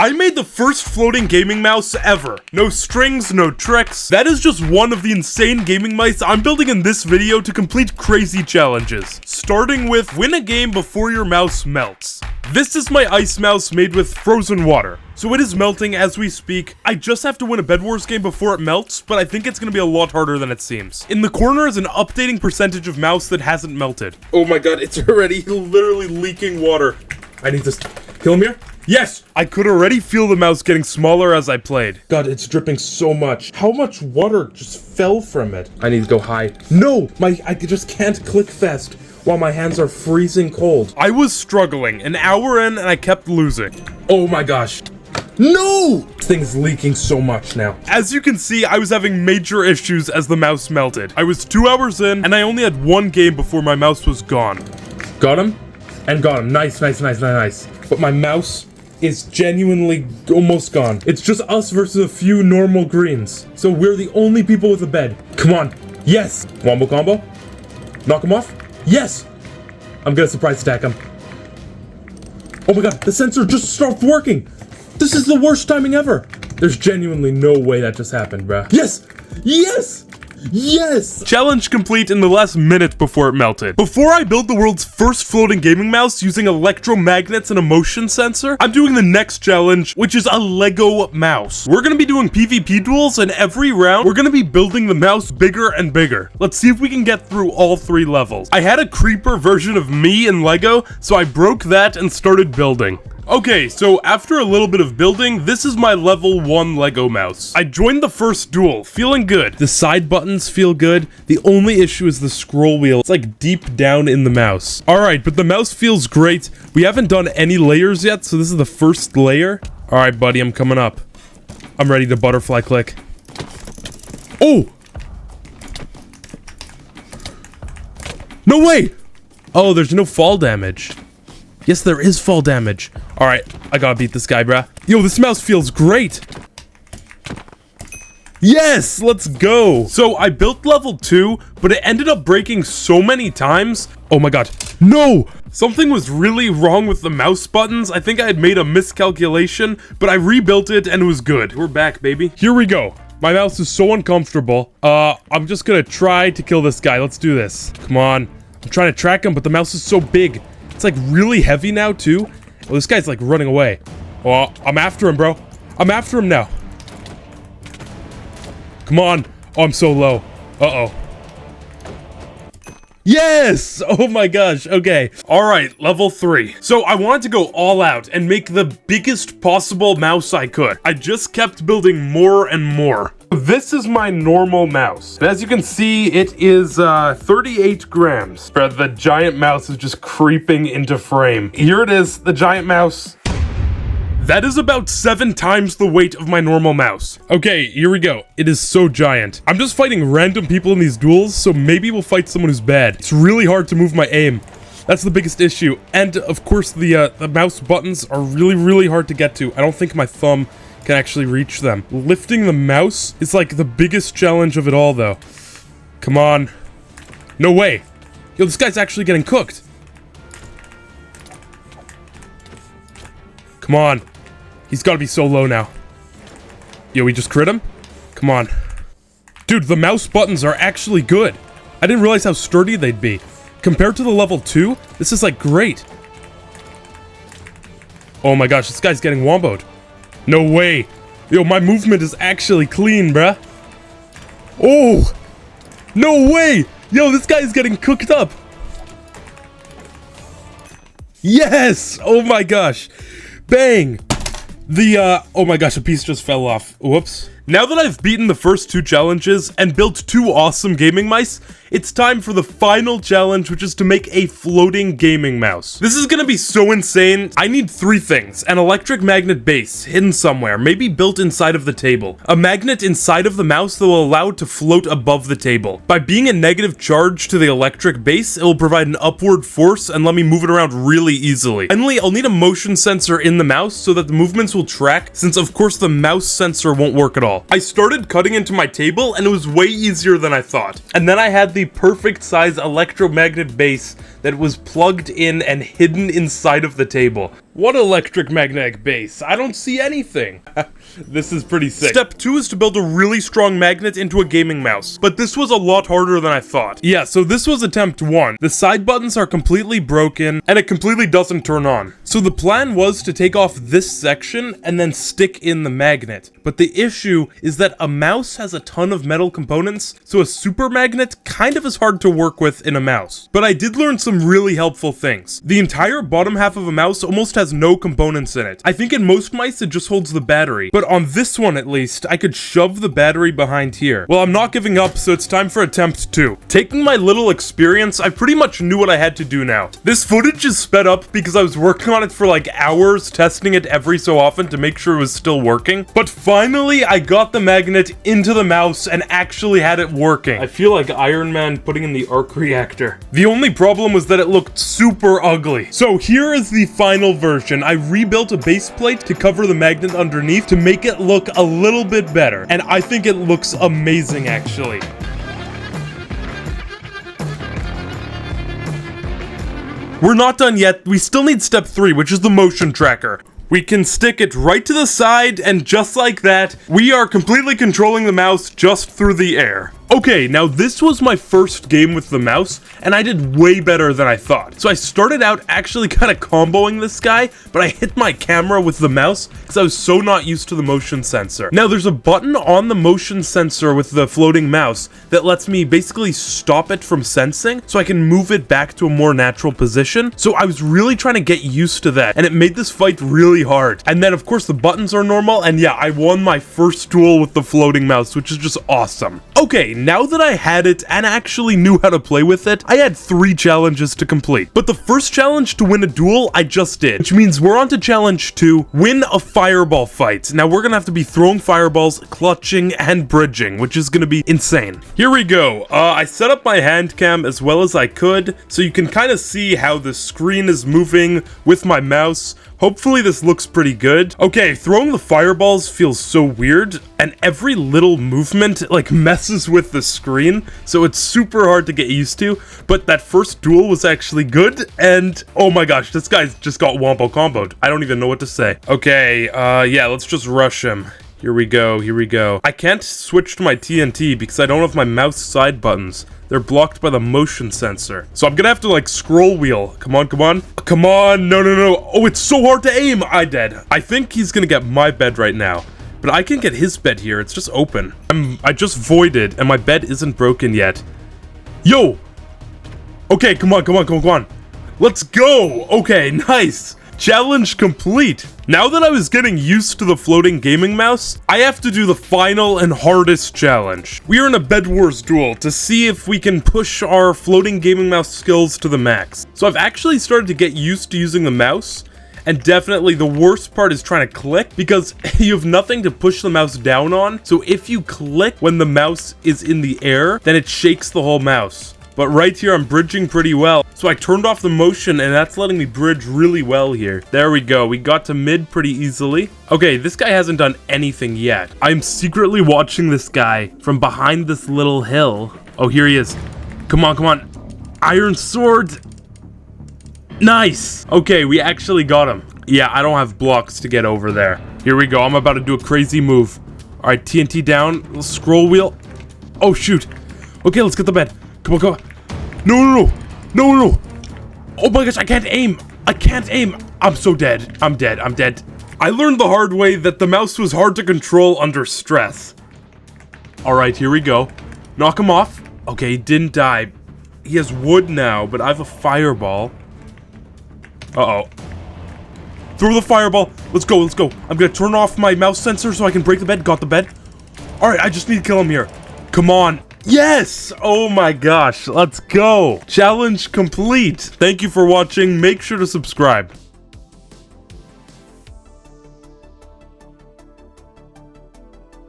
I made the first floating gaming mouse ever. No strings, no tricks. That is just one of the insane gaming mice I'm building in this video to complete crazy challenges. Starting with win a game before your mouse melts. This is my ice mouse made with frozen water. So it is melting as we speak. I just have to win a Bed Wars game before it melts, but I think it's gonna be a lot harder than it seems. In the corner is an updating percentage of mouse that hasn't melted. Oh my god, it's already literally leaking water. I need to kill him here. Yes! I could already feel the mouse getting smaller as I played. God, it's dripping so much. How much water just fell from it? I need to go high. No! I just can't click fast while my hands are freezing cold. I was struggling, an hour in, and I kept losing. Oh my gosh. No! This thing's leaking so much now. As you can see, I was having major issues as the mouse melted. I was 2 hours in, and I only had one game before my mouse was gone. Got him? And got him. Nice. But my mouse is genuinely almost gone. It's just us versus a few normal greens. So we're the only people with a bed. Come on. Yes. Wombo combo. Knock him off. Yes. I'm gonna surprise attack him. Oh my god, the sensor just stopped working. This is the worst timing ever. There's genuinely no way that just happened, bruh. Yes. Yes. Yes! Challenge complete in the last minute before it melted. Before I build the world's first floating gaming mouse using electromagnets and a motion sensor, I'm doing the next challenge, which is a Lego mouse. We're gonna be doing PvP duels, and every round, we're gonna be building the mouse bigger and bigger. Let's see if we can get through all 3 levels. I had a creeper version of me in Lego, so I broke that and started building. Okay, so after a little bit of building, this is my level 1 Lego mouse. I joined the first duel, feeling good. The side buttons feel good. The only issue is the scroll wheel. It's like deep down in the mouse. Alright, but the mouse feels great. We haven't done any layers yet, so this is the first layer. Alright, buddy, I'm coming up. I'm ready to butterfly click. Oh! No way! Oh, there's no fall damage. Yes, there is fall damage. Alright, I gotta beat this guy, bruh. Yo, this mouse feels great. Yes, let's go. So I built level 2, but it ended up breaking so many times. Oh my god. No! Something was really wrong with the mouse buttons. I think I had made a miscalculation, but I rebuilt it and it was good. We're back, baby. Here we go. My mouse is so uncomfortable. I'm just gonna try to kill this guy. Let's do this. Come on. I'm trying to track him, but the mouse is so big. It's like really heavy now too. Oh, this guy's like running away. Oh, I'm after him, bro. I'm after him now. Come on. Oh, I'm so low. Uh-oh. Yes! Oh my gosh, okay. Alright, level 3. So I wanted to go all out and make the biggest possible mouse I could. I just kept building more and more. This is my normal mouse. As you can see, it is 38 grams. The giant mouse is just creeping into frame. Here it is, the giant mouse. That is about 7 times the weight of my normal mouse. Okay, here we go. It is so giant. I'm just fighting random people in these duels, so maybe we'll fight someone who's bad. It's really hard to move my aim. That's the biggest issue. And, of course, the mouse buttons are really hard to get to. I don't think my thumb can actually reach them. Lifting the mouse is, like, the biggest challenge of it all, though. Come on. No way. Yo, this guy's actually getting cooked. Come on. He's gotta be so low now. Yo, we just crit him? Come on. Dude, the mouse buttons are actually good. I didn't realize how sturdy they'd be. Compared to the level 2, this is like great. Oh my gosh, this guy's getting womboed. No way. Yo, my movement is actually clean, bruh. Oh! No way! Yo, this guy's getting cooked up. Yes! Oh my gosh. Bang! Oh my gosh, a piece just fell off. Whoops. Now that I've beaten the first 2 challenges and built 2 awesome gaming mice, it's time for the final challenge, which is to make a floating gaming mouse. This is gonna be so insane. I need 3 things. An electric magnet base, hidden somewhere, maybe built inside of the table. A magnet inside of the mouse that will allow it to float above the table. By being a negative charge to the electric base, it will provide an upward force and let me move it around really easily. Finally, I'll need a motion sensor in the mouse so that the movements will track, since of course the mouse sensor won't work at all. I started cutting into my table and it was way easier than I thought. And then I had the perfect size electromagnet base that was plugged in and hidden inside of the table. What electric magnetic base? I don't see anything. This is pretty sick. Step 2 is to build a really strong magnet into a gaming mouse, but this was a lot harder than I thought. Yeah, so this was attempt 1. The side buttons are completely broken, and it completely doesn't turn on. So the plan was to take off this section and then stick in the magnet. But the issue is that a mouse has a ton of metal components, so a super magnet kind of is hard to work with in a mouse. But I did learn some really helpful things. The entire bottom half of a mouse almost has no components in it. I think in most mice it just holds the battery, but on this one at least, I could shove the battery behind here. Well, I'm not giving up, so it's time for attempt 2. Taking my little experience, I pretty much knew what I had to do now. This footage is sped up because I was working on it for like hours, testing it every so often to make sure it was still working. But finally, I got the magnet into the mouse and actually had it working. I feel like Iron Man putting in the arc reactor. The only problem was that it looked super ugly. So here is the final version. I rebuilt a base plate to cover the magnet underneath to make it look a little bit better, and I think it looks amazing actually. We're not done yet. We still need step 3, which is the motion tracker. We can stick it right to the side, and just like that, we are completely controlling the mouse just through the air. Okay, now this was my first game with the mouse, and I did way better than I thought. So I started out actually kind of comboing this guy, but I hit my camera with the mouse because I was so not used to the motion sensor. Now there's a button on the motion sensor with the floating mouse that lets me basically stop it from sensing so I can move it back to a more natural position. So I was really trying to get used to that, and it made this fight really hard. And then of course the buttons are normal, and yeah, I won my first duel with the floating mouse, which is just awesome. Okay, now that I had it and actually knew how to play with it, I had 3 challenges to complete. But the first challenge to win a duel, I just did, which means we're on to challenge 2, win a fireball fight. Now we're gonna have to be throwing fireballs, clutching, and bridging, which is gonna be insane. Here we go. I set up my hand cam as well as I could, so you can kind of see how the screen is moving with my mouse. Hopefully this looks pretty good. Okay, throwing the fireballs feels so weird, and every little movement like messes with the screen, so it's super hard to get used to, but that first duel was actually good, and oh my gosh, this guy's just got wombo comboed. I don't even know what to say. Okay, yeah, let's just rush him. Here we go, here we go. I can't switch to my TNT because I don't have my mouse side buttons. They're blocked by the motion sensor. So I'm gonna have to like scroll wheel. Come on, come on. Come on, no, no, no. Oh, it's so hard to aim. I dead. I think he's gonna get my bed right now. But I can get his bed here. It's just open. I just voided and my bed isn't broken yet. Yo! Okay, come on, come on, come on, come on. Let's go! Okay, nice. Challenge complete. Now that I was getting used to the floating gaming mouse, I have to do the final and hardest challenge. We are in a Bed Wars duel to see if we can push our floating gaming mouse skills to the max. So I've actually started to get used to using the mouse, and definitely the worst part is trying to click because you have nothing to push the mouse down on. So if you click when the mouse is in the air, then it shakes the whole mouse. But right here, I'm bridging pretty well. So I turned off the motion, and that's letting me bridge really well here. There we go. We got to mid pretty easily. Okay, this guy hasn't done anything yet. I'm secretly watching this guy from behind this little hill. Oh, here he is. Come on, come on. Iron sword. Nice. Okay, we actually got him. Yeah, I don't have blocks to get over there. Here we go. I'm about to do a crazy move. All right, TNT down. Scroll wheel. Oh, shoot. Okay, let's get the bed. Come on, come on. No, no, no. No, no, no. Oh my gosh, I can't aim. I can't aim. I'm so dead. I'm dead. I'm dead. I learned the hard way that the mouse was hard to control under stress. All right, here we go. Knock him off. Okay, he didn't die. He has wood now, but I have a fireball. Uh-oh. Throw the fireball. Let's go, let's go. I'm gonna turn off my mouse sensor so I can break the bed. Got the bed. All right, I just need to kill him here. Come on. Yes! Oh my gosh, let's go. Challenge complete. Thank you for watching. Make sure to subscribe.